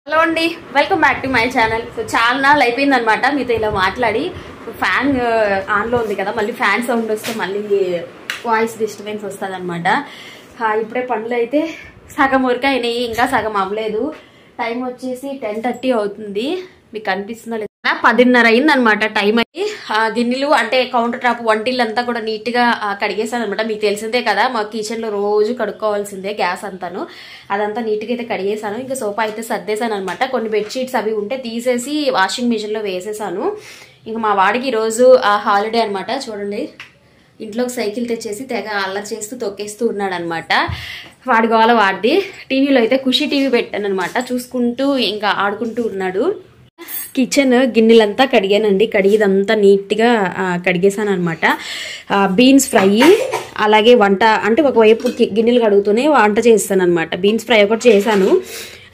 Hello అండి, welcome back to my channel. So చాలా నాళ్ళు అయిపోయింది అనమాట మీతో ఇలా మాట్లాడి. ఫ్యాన్ ఆన్లో ఉంది కదా, మళ్ళీ ఫ్యాన్ సౌండ్ వస్తే మళ్ళీ వాయిస్ డిస్టర్బెన్స్ వస్తుంది అనమాట. ఇప్పుడే పనులు అయితే సగం వరకు అయినాయి, ఇంకా సగం అవ్వలేదు. టైం వచ్చేసి 10:30 అవుతుంది. మీకు కనిపిస్తుందా లేదా? 10:30 అయింది అనమాట టైం అయ్యి. గిన్నెలు అంటే కౌంటర్ టాప్ వంటిల్లు అంతా కూడా నీట్ గా కడిగేసాను అనమాట. మీకు తెలిసిందే కదా, మా కిచెన్ లో రోజు కడుక్కోవాల్సిందే గ్యాస్ అంతాను. అదంతా నీట్ గా అయితే కడిగేసాను. ఇంకా సోఫా అయితే సర్దేశాను అనమాట. కొన్ని బెడ్షీట్స్ అవి ఉంటే తీసేసి వాషింగ్ మిషన్ లో వేసేసాను. ఇంకా మా వాడికి ఈ రోజు హాలిడే అనమాట. చూడండి, ఇంట్లోకి సైకిల్ తెచ్చేసి తెగ అల్లరి చేస్తూ తొక్కేస్తూ ఉన్నాడు అనమాట. వాడి గోల వాడిది. టీవీలో అయితే ఖుషి టీవీ పెట్టాను అనమాట, చూసుకుంటూ ఇంకా ఆడుకుంటూ ఉన్నాడు. కిచెన్ గిన్నెలంతా కడిగానండి. కడిగిదంతా నీట్గా కడిగేసాను అనమాట. బీన్స్ ఫ్రై, అలాగే వంట అంటే ఒకవైపు గిన్నెలు కడుగుతూనే వంట చేస్తాను అనమాట. బీన్స్ ఫ్రై ఒకటి చేశాను,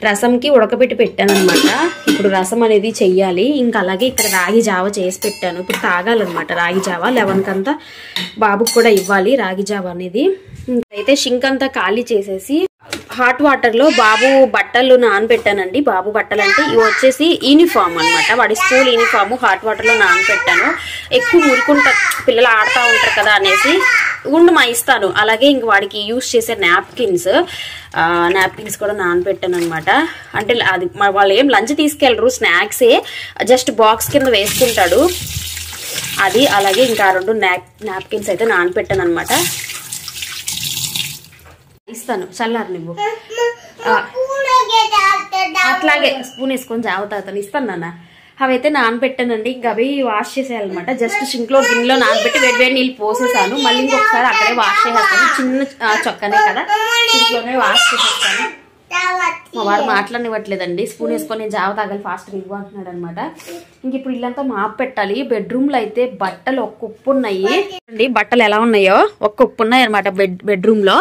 రసంకి ఉడకబెట్టి పెట్టాను అనమాట. ఇప్పుడు రసం అనేది చెయ్యాలి. ఇంకా అలాగే ఇక్కడ రాగి జావ చేసి పెట్టాను. ఇప్పుడు తాగాలన్నమాట రాగి జావ. 11 కంతా బాబుకి కూడా ఇవ్వాలి రాగి జావ అనేది. అయితే షింక్ అంతా ఖాళీ చేసేసి హాట్ వాటర్ లో బాబు బట్టలు నానబెట్టానండి. బాబు బట్టలు అంటే ఇవి వచ్చేసి యూనిఫామ్ అనమాట, వాడి స్కూల్ యూనిఫామ్. హాట్ వాటర్ లో నానబెట్టాను. ఎక్కువ మురుకుంటా, పిల్లలు ఆడుతూ ఉంటారు కదా అనేసి మా ఇస్తాను. అలాగే ఇంక వాడికి యూజ్ చేసే నాప్కిన్స్ కూడా నానబెట్టాను అనమాట. అంటే అది వాళ్ళు ఏం లంచ్ తీసుకెళ్ళరు, స్నాక్సే, జస్ట్ బాక్స్ కింద వేసుకుంటాడు అది. అలాగే ఇంకా 2 నాప్కిన్స్ అయితే నానబెట్టాను అనమాట. ఇస్తాను, చల్లారు నువ్వు. అట్లాగే స్పూన్ వేసుకొని జాగుతాను, ఇస్తాను నాన్న. అవైతే నానబెట్టానండి. ఇంకా అవి వాష్ చేసేయాలన్నమాట. జస్ట్ సింక్ లో గిన్నెలో నానబెట్టి వేడి నీళ్ళు పోసేసాను. మళ్ళీ ఇంకొకసారి అక్కడే వాష్ చేసేస్తాను. చిన్న చొక్కనే కదా, సింక్ లోనే వాష్ చేసేస్తాను. మా వాడు మాట్లాడనివ్వట్లేదండి. స్పూన్ వేసుకొని నేను జావ తాగాలి, ఫాస్ట్గా ఇవ్వ అంటున్నాడు అనమాట. ఇంక ఇప్పుడు ఇల్లంతా మాప్ పెట్టాలి. బెడ్రూమ్ లో అయితే బట్టలు ఒక్క ఉప్పు ఉన్నాయి అండి. బట్టలు ఎలా ఉన్నాయో ఒక్క ఉప్పు ఉన్నాయి అనమాట బెడ్రూమ్ లో.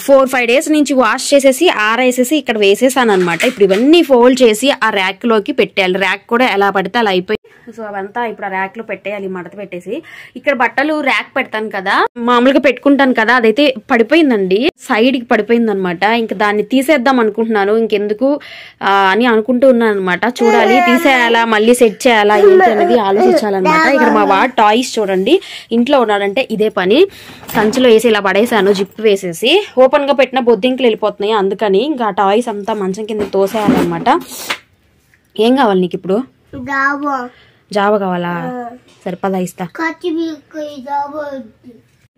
4-5 డేస్ నుంచి వాష్ చేసేసి ఆరేసేసి ఇక్కడ వేసేసాను అనమాట. ఇప్పుడు ఇవన్నీ ఫోల్డ్ చేసి ఆ ర్యాక్ లోకి పెట్టేయాలి. ర్యాక్ కూడా ఎలా పడితే అలా అయిపోయి, సో అవంతా ఇప్పుడు ఆ ర్యాక్ లో పెట్టేయాలి, మడత పెట్టేసి. ఇక్కడ బట్టలు ర్యాక్ పెడతాను కదా, మామూలుగా పెట్టుకుంటాను కదా, అదైతే పడిపోయిందండి, సైడ్ కి పడిపోయింది అనమాట. ఇంకా దాన్ని తీసేద్దాం అనుకుంటున్నాను, ఇంకెందుకు అని అనుకుంటూ ఉన్నాను అనమాట. చూడాలి, తీసేయాలా మళ్ళీ సెట్ చేయాలా ఏంటి అనేది ఆలోచించాలన్నమాట. ఇక్కడ మా వాడు టాయ్స్ చూడండి, ఇంట్లో ఉన్నాడంటే ఇదే పని. సంచిలో వేసి ఇలా పడేసాను, జిప్ వేసేసి. ఓపెన్ గా పెట్టిన బొద్దింకలు వెళ్ళిపోతున్నాయి, అందుకని ఇంకా టాయ్స్ అంతా మంచం కింద తోసేయాలన్నమాట. ఏం కావాలి నీకు ఇప్పుడు? జావ కావాలా? సరిపదా ఇస్తా.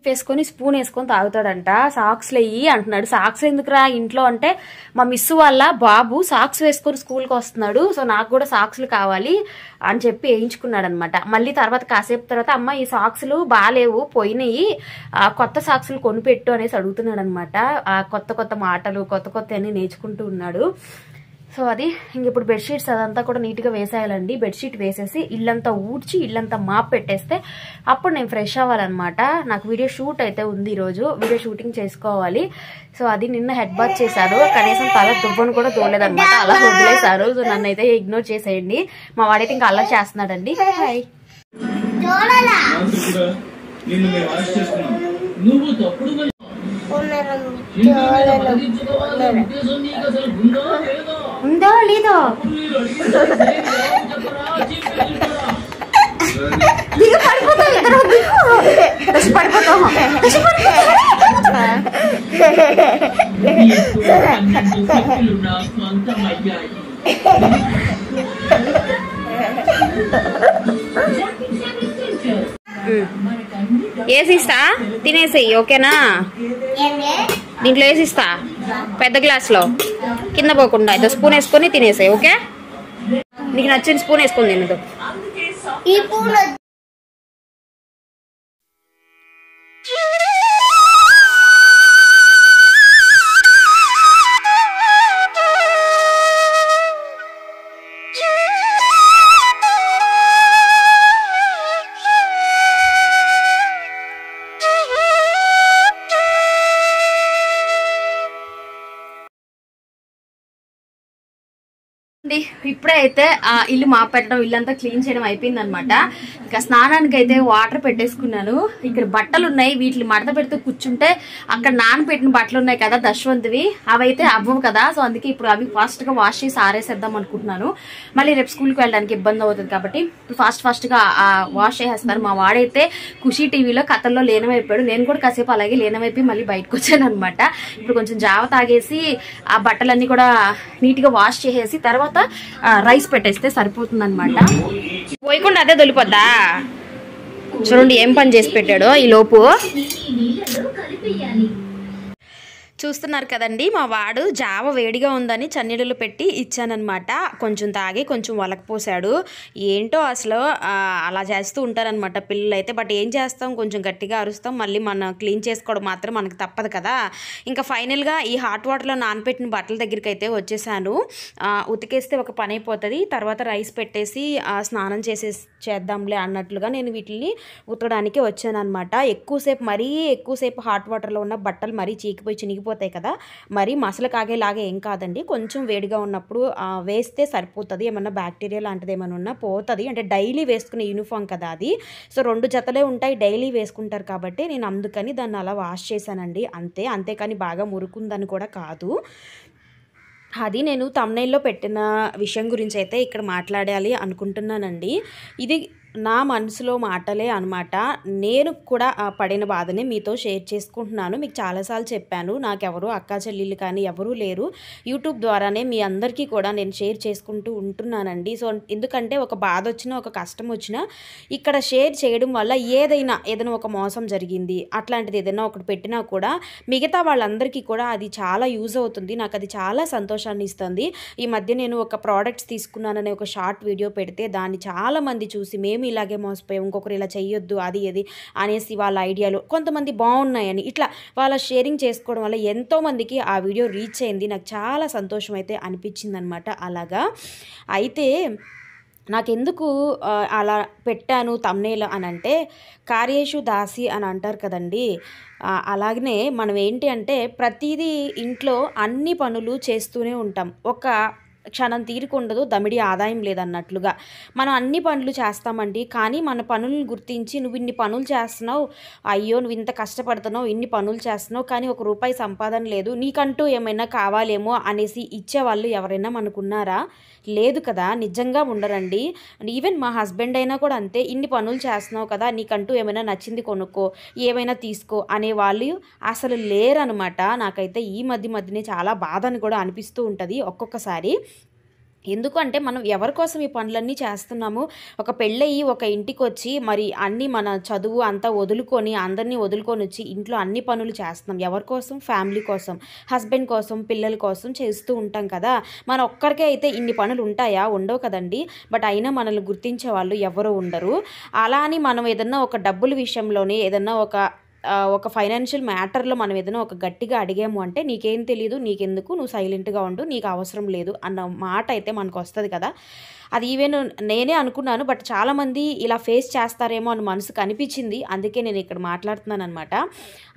వేసుకొని స్పూన్ వేసుకొని తాగుతాడంట. సాక్స్ వెయ్యి అంటున్నాడు. సాక్స్ ఎందుకురా ఇంట్లో అంటే, మా మిస్ వాళ్ళ బాబు సాక్స్ వేసుకొని స్కూల్కి వస్తున్నాడు, సో నాకు కూడా సాక్స్లు కావాలి అని చెప్పి వేయించుకున్నాడు అనమాట. మళ్ళీ తర్వాత కాసేపు తర్వాత, అమ్మ ఈ సాక్స్లు బాగాలేవు, పోయినాయి, కొత్త సాక్స్లు కొనిపెట్టు అనేసి అడుగుతున్నాడు అనమాట. కొత్త కొత్త మాటలు, కొత్త అన్ని నేర్చుకుంటూ ఉన్నాడు. సో అది ఇంక ఇప్పుడు బెడ్షీట్స్ అదంతా కూడా నీట్గా వేసేయాలండి. బెడ్షీట్ వేసేసి ఇల్లంతా ఊడ్చి ఇల్లంతా మాప్ పెట్టేస్తే అప్పుడు నేను ఫ్రెష్ అవ్వాలన్నమాట. నాకు వీడియో షూట్ అయితే ఉంది, ఈరోజు వీడియో షూటింగ్ చేసుకోవాలి. సో అది నిన్న హెడ్ బాత్ చేశాను, కనీసం తల దువ్వను కూడా తోలేదన్నమాట, అలా వదిలేశారు. సో నన్ను అయితే ఇగ్నోర్ చేసేయండి. మా వాడైతే ఇంకా అలా చేస్తున్నాడండి. హాయ్. ఉందో లేదో దిగు, పడిపోతావు, ఇద్దరు దిగు, పడిపోతావు. వేసిస్తా, తినేసేయి, ఓకేనా? దీంట్లో వేసిస్తా, పెద్ద గ్లాస్లో, కింద పోకుండా. ఇదో స్పూన్ వేసుకొని తినేసాయి, ఓకే? నీకు నచ్చిన స్పూన్ వేసుకొని తినదు. ఇప్పుడే అయితే ఇల్లు మాపెట్టడం ఇల్లంతా క్లీన్ చేయడం అయిపోయింది అనమాట. ఇంకా స్నానానికి అయితే వాటర్ పెట్టేసుకున్నాను. ఇక్కడ బట్టలు ఉన్నాయి, వీటిని మడత పెడుతూ కూర్చుంటే అక్కడ నానబెట్టిన బట్టలు ఉన్నాయి కదా దశవంతివి, అవైతే అవ్వవు కదా. సో అందుకే ఇప్పుడు అవి ఫాస్ట్ గా వాష్ చేసి ఆరేసేద్దాం అనుకుంటున్నాను. మళ్ళీ రేపు స్కూల్కి వెళ్ళడానికి ఇబ్బంది అవుతుంది కాబట్టి ఫాస్ట్ గా వాష్ చేసేస్తారు. మా వాడైతే ఖుషి టీవీలో కథల్లో లీనమైపోయాడు. నేను కూడా కాసేపు అలాగే లీనమైపోయి మళ్ళీ బయటకు వచ్చాను అనమాట. ఇప్పుడు కొంచెం జావ తాగేసి ఆ బట్టలన్నీ కూడా నీట్ గా వాష్ చేసేసి తర్వాత రైస్ పెట్టేస్తే సరిపోతుంది అనమాట. పోయకుండా అదే దొలిపోద్దా. చూడండి ఏం పని చేసి పెట్టాడో ఈ లోపు. చూస్తున్నారు కదండి, మా వాడు జావ వేడిగా ఉందని చన్నీళ్ళు పెట్టి ఇచ్చానమాట. కొంచెం తాగి కొంచెం వలకపోసాడు. ఏంటో అసలు అలా చేస్తూ ఉంటారనమాట పిల్లలు అయితే. బట్ ఏం చేస్తాం, కొంచెం గట్టిగా అరుస్తాం, మళ్ళీ మనం క్లీన్ చేసుకోవడం మాత్రం మనకు తప్పదు కదా. ఇంకా ఫైనల్గా ఈ హాట్ వాటర్లో నానపెట్టిన బట్టల దగ్గరికి అయితే వచ్చేసాను. ఉతికేస్తే ఒక పని అయిపోతుంది. తర్వాత రైస్ పెట్టేసి స్నానం చేద్దాంలే అన్నట్లుగా నేను వీటిని ఉతకడానికి వచ్చాను అనమాట. మరీ ఎక్కువసేపు హాట్ వాటర్లో ఉన్న బట్టలు మరీ చీకిపోయి చినిగిపోతాయి కదా. మరి మసలు కాగేలాగా ఏం కాదండి, కొంచెం వేడిగా ఉన్నప్పుడు వేస్తే సరిపోతుంది. ఏమన్నా బ్యాక్టీరియా లాంటిది ఏమైనా ఉన్నా పోతుంది. అంటే డైలీ వేసుకునే యూనిఫామ్ కదా అది. సో 2 జతలే ఉంటాయి, డైలీ వేసుకుంటారు కాబట్టి నేను అందుకని దాన్ని అలా వాష్ చేశానండి. అంతేకాని బాగా మురుకుందని కూడా కాదు. అది నేను థంబ్నెయిల్లో పెట్టిన విషయం గురించి అయితే ఇక్కడ మాట్లాడాలి అనుకుంటున్నానండి. ఇది నా మనసులో మాటలే అనమాట. నేను కూడా పడిన బాధని మీతో షేర్ చేసుకుంటున్నాను. మీకు చాలాసార్లు చెప్పాను, నాకెవరు అక్కా చెల్లెళ్ళు కానీ ఎవరూ లేరు. యూట్యూబ్ ద్వారానే మీ అందరికీ కూడా నేను షేర్ చేసుకుంటూ ఉంటున్నానండి. సో ఎందుకంటే ఒక బాధ వచ్చినా ఒక కష్టం వచ్చినా ఇక్కడ షేర్ చేయడం వల్ల ఏదైనా ఒక మోసం జరిగింది అట్లాంటిది ఏదైనా ఒకటి పెట్టినా కూడా మిగతా వాళ్ళందరికీ కూడా అది చాలా యూజ్ అవుతుంది. నాకు అది చాలా సంతోషాన్ని ఇస్తుంది. ఈ మధ్య నేను ఒక ప్రోడక్ట్స్ తీసుకున్నాననే ఒక షార్ట్ వీడియో పెడితే దాన్ని చాలామంది చూసి మేము ఇలాగే మోసపోయాం, ఇంకొకరు ఇలా చెయ్యొద్దు అది అనేసి వాళ్ళ ఐడియాలు కొంతమంది బాగున్నాయని ఇట్లా వాళ్ళ షేరింగ్ చేసుకోవడం వల్ల ఎంతోమందికి ఆ వీడియో రీచ్ అయింది. నాకు చాలా సంతోషం అయితే అనిపించింది అనమాట. అలాగా అయితే నాకెందుకు అలా పెట్టాను థంబ్నెయిల్ అని అంటే, కార్యేషు దాసి అని అంటారు కదండి. అలాగనే మనం ఏంటి అంటే ప్రతిదీ ఇంట్లో అన్ని పనులు చేస్తూనే ఉంటాం. ఒక క్షణం తీరికుండదు, దమిడి ఆదాయం లేదన్నట్లుగా మనం అన్ని పనులు చేస్తామండి. కానీ మన పనులను గుర్తించి నువ్వు ఇన్ని పనులు చేస్తున్నావు, అయ్యో నువ్వు ఇంత కష్టపడుతున్నావు, ఇన్ని పనులు చేస్తున్నావు, కానీ ₹1 సంపాదన లేదు, నీకంటూ ఏమైనా కావాలేమో అనేసి ఇచ్చేవాళ్ళు ఎవరైనా మనకున్నారా? లేదు కదా, నిజంగా ఉండరండి. ఈవెన్ మా హస్బెండ్ అయినా కూడా అంతే. ఇన్ని పనులు చేస్తున్నావు కదా, నీకంటూ ఏమైనా నచ్చింది కొనుక్కో, ఏమైనా తీసుకో అనేవాళ్ళు అసలు లేరనమాట. నాకైతే ఈ మధ్యనే చాలా బాధని కూడా అనిపిస్తూ ఉంటుంది ఒక్కొక్కసారి. ఎందుకంటే మనం ఎవరి కోసం ఈ పనులన్నీ చేస్తున్నాము? ఒక పెళ్ళయి ఒక ఇంటికి వచ్చి మరి అన్నీ మన చదువు అంతా వదులుకొని అందరినీ వదులుకొని వచ్చి ఇంట్లో అన్ని పనులు చేస్తున్నాం. ఎవరి కోసం? ఫ్యామిలీ కోసం, హస్బెండ్ కోసం, పిల్లల కోసం చేస్తూ ఉంటాం కదా. మన ఒక్కరికే అయితే ఇన్ని పనులు ఉంటాయా? ఉండవు కదండి. బట్ అయినా మనల్ని గుర్తించే వాళ్ళు ఎవరో ఉండరు. అలా అని మనం ఏదన్నా ఒక డబ్బుల విషయంలోనే ఏదన్నా ఒక ఫైనాన్షియల్ మ్యాటర్లో మనం ఏదైనా ఒక గట్టిగా అడిగాము అంటే, నీకేం తెలియదు, నీకెందుకు, నువ్వు సైలెంట్గా ఉండు, నీకు అవసరం లేదు అన్న మాట అయితే మనకు వస్తుంది కదా. అది ఈవెన్ నేనే అనుకున్నాను. బట్ చాలామంది ఇలా ఫేస్ చేస్తారేమో అని మనసుకు అనిపించింది. అందుకే నేను ఇక్కడ మాట్లాడుతున్నాను అనమాట.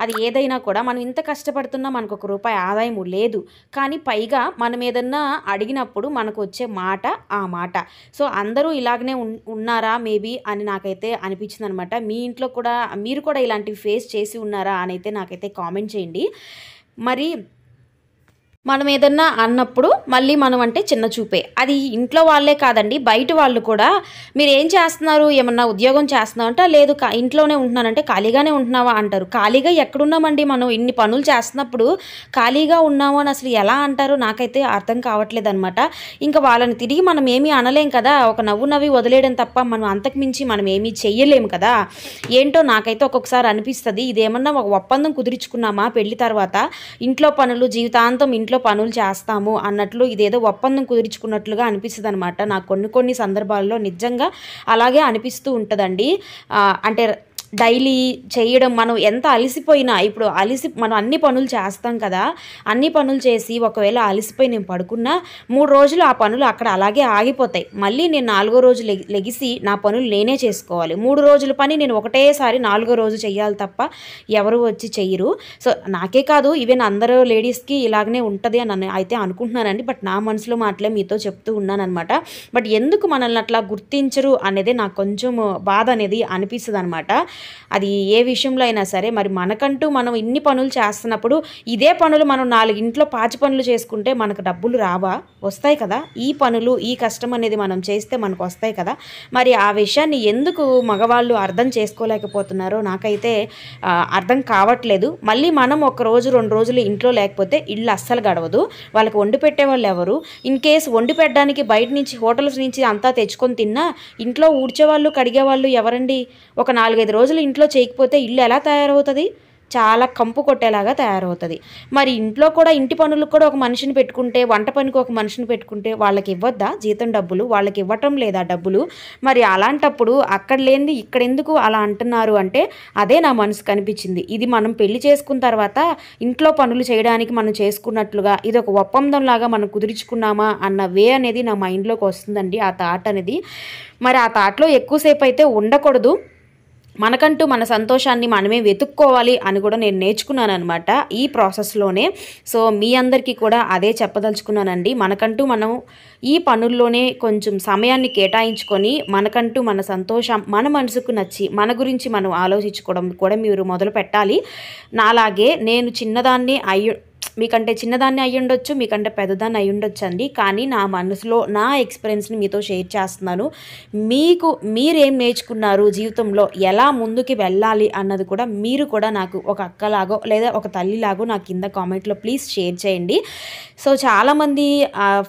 అది ఏదైనా కూడా మనం ఇంత కష్టపడుతున్నా మనకు ₹1 ఆదాయం లేదు, కానీ పైగా మనం ఏదన్నా అడిగినప్పుడు మనకు వచ్చే మాట ఆ మాట. సో అందరూ ఇలాగనే ఉన్నారా మేబీ అని నాకైతే అనిపించింది అనమాట. మీ ఇంట్లో కూడా మీరు కూడా ఇలాంటివి ఫేస్ చేసి ఉన్నారా అని అయితే నాకైతే కామెంట్ చేయండి. మరి మనం ఏదన్నా అన్నప్పుడు మళ్ళీ మనం అంటే చిన్న చూపే. అది ఇంట్లో వాళ్ళే కాదండి, బయట వాళ్ళు కూడా మీరు ఏం చేస్తున్నారు, ఏమన్నా ఉద్యోగం చేస్తున్నావు అంటే, లేదు ఇంట్లోనే ఉంటున్నానంటే, ఖాళీగానే ఉంటున్నావా అంటారు. ఖాళీగా ఎక్కడున్నామండి? మనం ఇన్ని పనులు చేస్తున్నప్పుడు ఖాళీగా ఉన్నాము అని అసలు ఎలా అంటారో నాకైతే అర్థం కావట్లేదు అనమాట. ఇంకా వాళ్ళని తిరిగి మనం ఏమీ అనలేం కదా, ఒక నవ్వు నవ్వి వదిలేయడం తప్ప మనం అంతకు మించి మనం ఏమీ చెయ్యలేము కదా. ఏంటో నాకైతే ఒక్కొక్కసారి అనిపిస్తుంది, ఇదేమన్నా ఒక ఒప్పందం కుదుర్చుకున్నామా పెళ్లి తర్వాత, ఇంట్లో పనులు జీవితాంతం ఇంట్లో పనులు చేస్తాము అన్నట్లు ఇదేదో ఒప్పందం కుదుర్చుకున్నట్లుగా అనిపిస్తుంది అనమాట. నాకు కొన్ని సందర్భాల్లో నిజంగా అలాగే అనిపిస్తూ ఉంటుందండి. అంటే డైలీ చేయడం, మనం ఎంత అలసిపోయినా, ఇప్పుడు మనం అన్ని పనులు చేస్తాం కదా, అన్ని పనులు చేసి ఒకవేళ అలసిపోయి నేను పడుకున్నా 3 రోజులు ఆ పనులు అక్కడ అలాగే ఆగిపోతాయి. మళ్ళీ నేను 4వ రోజు లెగిసి నా పనులు నేనే చేసుకోవాలి. 3 రోజుల పని నేను ఒకటేసారి 4వ రోజు చెయ్యాలి తప్ప ఎవరు వచ్చి చెయ్యరు. సో నాకే కాదు, ఈవెన్ అందరూ లేడీస్కి ఇలాగనే ఉంటుంది అని అయితే అనుకుంటున్నానండి. బట్ నా మనసులో మాటలే మీతో చెప్తూ ఉన్నానమాట. బట్ ఎందుకు మనల్ని అట్లా గుర్తించరు అనేది నాకు కొంచెం బాధ అనేది అనిపిస్తుంది అనమాట. అది ఏ విషయంలో అయినా సరే. మరి మనకంటూ మనం ఇన్ని పనులు చేస్తున్నప్పుడు ఇదే పనులు మనం 4 ఇంట్లో పాచి పనులు చేసుకుంటే మనకు డబ్బులు రావా? వస్తాయి కదా. ఈ పనులు, ఈ కష్టం అనేది మనం చేస్తే మనకు వస్తాయి కదా. మరి ఆ విషయాన్ని ఎందుకు మగవాళ్ళు అర్థం చేసుకోలేకపోతున్నారో నాకైతే అర్థం కావట్లేదు. మళ్ళీ మనం 1 రోజు 2 రోజులు ఇంట్లో లేకపోతే ఇల్లు అస్సలు గడవదు. వాళ్ళకి వండి పెట్టే వాళ్ళు ఎవరు? ఇన్ కేసు వండి పెట్టడానికి బయట నుంచి హోటల్స్ నుంచి అంతా తెచ్చుకొని తిన్నా ఇంట్లో ఊడ్చేవాళ్ళు కడిగేవాళ్ళు ఎవరండి? ఒక 4-5 రోజులు ఇంట్లో చేయకపోతే ఇల్లు ఎలా తయారవుతుంది? చాలా కంపు కొట్టేలాగా తయారవుతుంది. మరి ఇంట్లో కూడా ఇంటి పనులకు కూడా ఒక మనిషిని పెట్టుకుంటే, వంట పనికి ఒక మనిషిని పెట్టుకుంటే వాళ్ళకి ఇవ్వద్దా జీతం డబ్బులు? వాళ్ళకి ఇవ్వటం లేదా డబ్బులు? మరి అలాంటప్పుడు అక్కడ లేనిది ఇక్కడ ఎందుకు అలా అంటున్నారు అంటే అదే నా మనసు కనిపించింది. ఇది మనం పెళ్లి చేసుకున్న తర్వాత ఇంట్లో పనులు చేయడానికి మనం చేసుకున్నట్లుగా ఇది ఒక ఒప్పందంలాగా మనం కుదుర్చుకున్నామా అన్న వే అనేది నా మైండ్లోకి వస్తుందండి, ఆ థాట్ అనేది. మరి ఆ థాట్లో ఎక్కువసేపు అయితే ఉండకూడదు. మనకంటూ మన సంతోషాన్ని మనమే వెతుక్కోవాలి అని కూడా నేను నేర్చుకున్నాను అనమాట ఈ ప్రాసెస్లోనే. సో మీ అందరికీ కూడా అదే చెప్పదలుచుకున్నానండి. మనకంటూ మనం ఈ పనుల్లోనే కొంచెం సమయాన్ని కేటాయించుకొని మనకంటూ మన సంతోషం, మన మనసుకు నచ్చి మన గురించి మనం ఆలోచించుకోవడం కూడా మీరు మొదలు పెట్టాలి. నాలాగే నేను చిన్నదాన్ని మీకంటే చిన్నదాన్ని అయ్యి ఉండొచ్చు, మీకంటే పెద్దదాన్ని అయ్యి ఉండొచ్చు అండి. కానీ నా మనసులో నా ఎక్స్పీరియన్స్ని మీతో షేర్ చేస్తున్నాను. మీరేం నేర్చుకున్నారు జీవితంలో, ఎలా ముందుకు వెళ్ళాలి అన్నది కూడా మీరు కూడా నాకు ఒక అక్కలాగో లేదా ఒక తల్లిలాగో నాకు కింద కామెంట్లో ప్లీజ్ షేర్ చేయండి. సో చాలామంది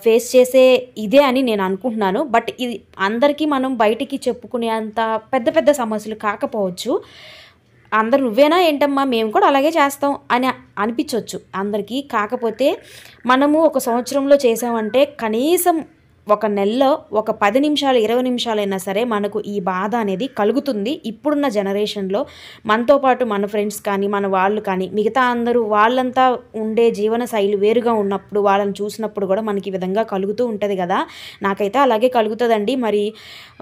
ఫేస్ చేసే ఇదే అని నేను అనుకుంటున్నాను. బట్ ఇది అందరికీ మనం బయటికి చెప్పుకునే అంత పెద్ద పెద్ద సమస్యలు కాకపోవచ్చు. అందరు నువ్వేనా ఏంటమ్మా, మేము కూడా అలాగే చేస్తాం అని అనిపించవచ్చు అందరికీ. కాకపోతే మనము ఒక సంవత్సరంలో చేసామంటే కనీసం ఒక నెలలో ఒక 10 నిమిషాలు 20 నిమిషాలైనా సరే మనకు ఈ బాధ అనేది కలుగుతుంది. ఇప్పుడున్న జనరేషన్లో మనతో పాటు మన ఫ్రెండ్స్ కానీ మన వాళ్ళు కానీ మిగతా అందరూ వాళ్ళంతా ఉండే జీవన శైలి వేరుగా ఉన్నప్పుడు వాళ్ళని చూసినప్పుడు కూడా మనకి ఈ విధంగా కలుగుతూ ఉంటుంది కదా. నాకైతే అలాగే కలుగుతుందండి. మరి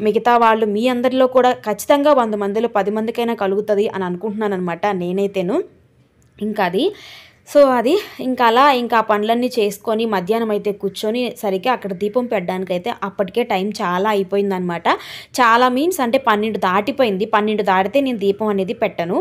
మిగతా వాళ్ళు మీ అందరిలో కూడా ఖచ్చితంగా 100 మందిలో 10 మందికైనా కలుగుతుంది అని అనుకుంటున్నాను అనమాట నేనైతేను. ఇంకా అది ఇంకా అలా ఇంకా పనులన్నీ చేసుకొని మధ్యాహ్నం అయితే కూర్చొని సరిగ్గా అక్కడ దీపం పెట్టడానికైతే అప్పటికే టైం చాలా అయిపోయిందనమాట. చాలా మీన్స్ అంటే 12 దాటిపోయింది. 12 దాటితే నేను దీపం అనేది పెట్టను.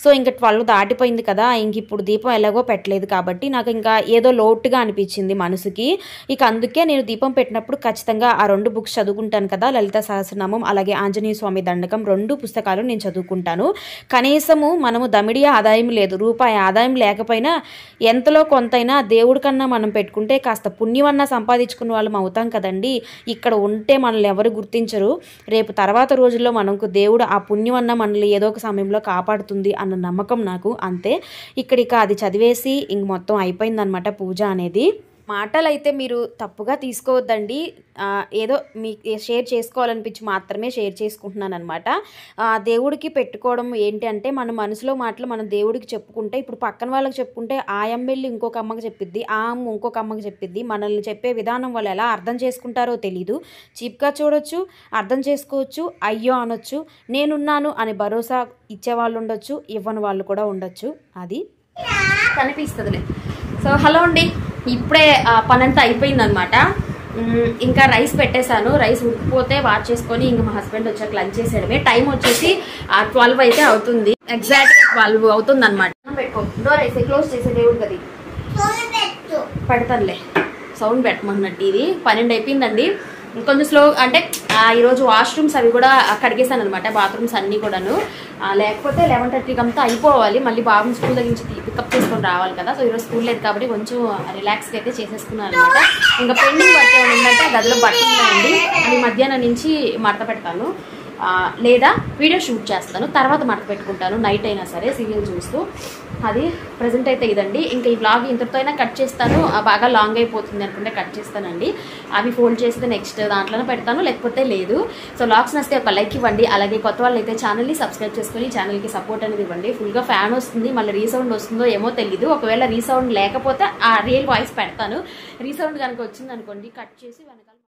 సో ఇంకా 12 దాటిపోయింది కదా, ఇంక ఇప్పుడు దీపం ఎలాగో పెట్టలేదు కాబట్టి నాకు ఇంకా ఏదో లోటుగా అనిపించింది మనసుకి. ఇక అందుకే నేను దీపం పెట్టినప్పుడు ఖచ్చితంగా ఆ 2 బుక్స్ చదువుకుంటాను కదా, లలిత సహస్రనామం అలాగే ఆంజనేయ స్వామి దండకం 2 పుస్తకాలు నేను చదువుకుంటాను. కనీసము మనము దమిడి ఆదాయం లేదు, రూపాయి ఆదాయం లేకపోయినా ఎంతలో కొంతైనా దేవుడి కన్నా మనం పెట్టుకుంటే కాస్త పుణ్యమన్నా సంపాదించుకున్న వాళ్ళం అవుతాం కదండి. ఇక్కడ ఉంటే మనల్ని ఎవరు గుర్తించరు. రేపు తర్వాత రోజుల్లో మనకు దేవుడు ఆ పుణ్యమన్నా మనల్ని ఏదో ఒక సమయంలో కాపాడుతుంది అన్న నమ్మకం నాకు. అంతే. ఇక అది చదివేసి ఇంక మొత్తం అయిపోయిందనమాట పూజ అనేది. మాటలైతే మీరు తప్పుగా తీసుకోవద్దండి. ఏదో మీకు షేర్ చేసుకోవాలనిపించి మాత్రమే షేర్ చేసుకుంటున్నాను అనమాట. దేవుడికి పెట్టుకోవడం ఏంటి అంటే మన మనసులో మాటలు మనం దేవుడికి చెప్పుకుంటే, ఇప్పుడు పక్కన వాళ్ళకి చెప్పుకుంటే ఆ అమ్మెళ్ళి ఇంకొక అమ్మకి చెప్పిద్ది, ఆ అమ్మ ఇంకొక అమ్మకి చెప్పిద్ది. మనల్ని చెప్పే విధానం వాళ్ళు ఎలా అర్థం చేసుకుంటారో తెలీదు. చీప్గా చూడొచ్చు, అర్థం చేసుకోవచ్చు, అయ్యో అనొచ్చు, నేనున్నాను అని భరోసా ఇచ్చేవాళ్ళు ఉండొచ్చు, ఇవ్వని వాళ్ళు కూడా ఉండొచ్చు. అది కనిపిస్తుందిలే. సో హలో అండి, ఇప్పుడే పనంతా అయిపోయిందనమాట. ఇంకా రైస్ పెట్టేశాను. రైస్ ఉడికిపోతే వాచ్ చేసుకొని ఇంకా మా హస్బెండ్ వచ్చాక లంచ్ చేసేయడమే. టైం వచ్చేసి 12 అయితే అవుతుంది. ఎగ్జాక్ట్గా 12 అవుతుంది అనమాట. పెట్టుకో, డోర్ అయితే క్లోజ్ చేసే దేవుడు గది పెడతానులే. సౌండ్ పెట్టమన్నట్టు ఇది 12 అయిపోయిందండి. కొంచెం స్లో అంటే ఈరోజు వాష్రూమ్స్ అవి కూడా కడిగేసాను అనమాట, బాత్రూమ్స్ అన్నీ కూడాను. లేకపోతే 11:30కి అంతా అయిపోవాలి. మళ్ళీ బాబుని స్కూల్ దగ్గర నుంచి పికప్ చేసుకొని రావాలి కదా. సో ఈరోజు స్కూల్ లేదు కాబట్టి కొంచెం రిలాక్స్గా అయితే చేసేసుకున్నాను అనమాట. ఇంకా పెండింగ్ వర్క్ ఏమైనా ఉందంటే గదిలో బట్టలు ఉన్నాయండి, అది మధ్యాహ్నం నుంచి మడత పెడతాను. లేదా వీడియో షూట్ చేస్తాను, తర్వాత మడత పెట్టుకుంటాను నైట్ అయినా సరే సీరియల్ చూస్తూ. అది ప్రజెంట్ అయితే ఇదండి. ఇంకా ఈ వ్లాగ్ ఇంతటితో అయినా కట్ చేస్తాను, బాగా లాంగ్ అయిపోతుంది అనుకుంటే కట్ చేస్తానండి. అవి ఫోల్డ్ చేస్తే నెక్స్ట్ దాంట్లోనే పెడతాను, లేకపోతే లేదు. సో వ్లాగ్స్ నచ్చితే ఒక లైక్ ఇవ్వండి. అలాగే కొత్త వాళ్ళు అయితే ఛానల్ని సబ్స్క్రైబ్ చేసుకొని ఛానల్కి సపోర్ట్ అనేది ఇవ్వండి. ఫుల్గా ఫ్యాన్ వస్తుంది, మళ్ళీ రీసౌండ్ వస్తుందో ఏమో తెలీదు. ఒకవేళ రీసౌండ్ లేకపోతే ఆ రియల్ వాయిస్ పెడతాను, రీసౌండ్ కనుక వచ్చింది అనుకోండి కట్ చేసి వెనకాల